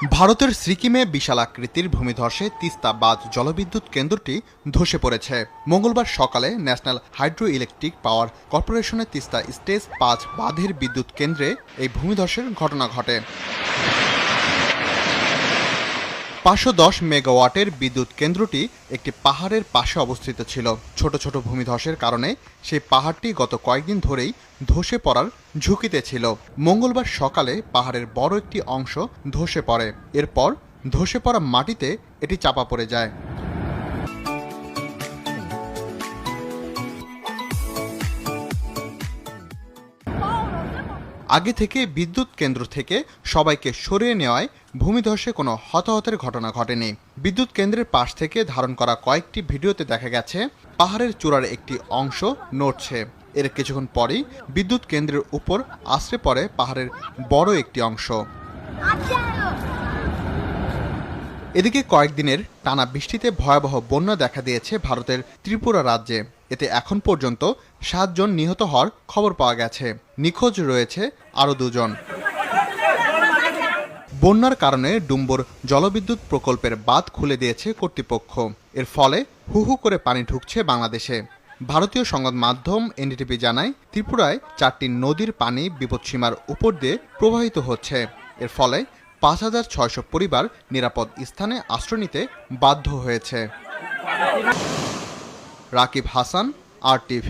ভারতের সিকিমে বিশালাকৃতির ভূমিধসে তিস্তা বাঁধ জলবিদ্যুৎ কেন্দ্রটি ধসে পড়েছে। মঙ্গলবার সকালে ন্যাশনাল হাইড্রো ইলেকট্রিক পাওয়ার কর্পোরেশনের তিস্তা স্টেজ ৫ বাঁধের বিদ্যুৎ কেন্দ্রে এই ভূমিধসের ঘটনা ঘটে। ৫১০ মেগাওয়াটের বিদ্যুৎ কেন্দ্রটি একটি পাহাড়ের পাশে অবস্থিত ছিল। ছোট ছোট ভূমিধসের কারণে সেই পাহাড়টি গত কয়েকদিন ধরেই ধসে পড়ার ঝুঁকিতে ছিল। মঙ্গলবার সকালে পাহাড়ের বড় একটি অংশ ধসে পড়ে। এরপর ধসে পড়া মাটিতে এটি চাপা পড়ে যায়। আগে থেকে বিদ্যুৎ কেন্দ্র থেকে সবাইকে সরিয়ে নেওয়ায় ভূমিধসে কোনো হতাহতের ঘটনা ঘটেনি। বিদ্যুৎ কেন্দ্রের পাশ থেকে ধারণ করা কয়েকটি ভিডিওতে দেখা গেছে পাহাড়ের চূড়ার একটি অংশ নড়ছে। এর কিছুক্ষণ পরেই বিদ্যুৎ কেন্দ্রের উপর আছড়ে পড়ে পাহাড়ের বড় একটি অংশ। এদিকে কয়েকদিনের টানা বৃষ্টিতে ভয়াবহ বন্যা দেখা দিয়েছে ভারতের ত্রিপুরা রাজ্যে। এতে এখন পর্যন্ত ৭ জন নিহত হওয়ার খবর পাওয়া গেছে। নিখোঁজ রয়েছে আরও ২ জন। বন্যার কারণে ডুম্বুর জলবিদ্যুৎ প্রকল্পের বাঁধ খুলে দিয়েছে কর্তৃপক্ষ। এর ফলে হু হু করে পানি ঢুকছে বাংলাদেশে। ভারতীয় সংবাদ মাধ্যম এনডিটিভি জানায়, ত্রিপুরায় ৪টি নদীর পানি বিপদসীমার উপর দিয়ে প্রবাহিত হচ্ছে। এর ফলে ৫,৬০০ পরিবার নিরাপদ স্থানে আশ্রয় নিতে বাধ্য হয়েছে। রাকিব হাসান, RTV।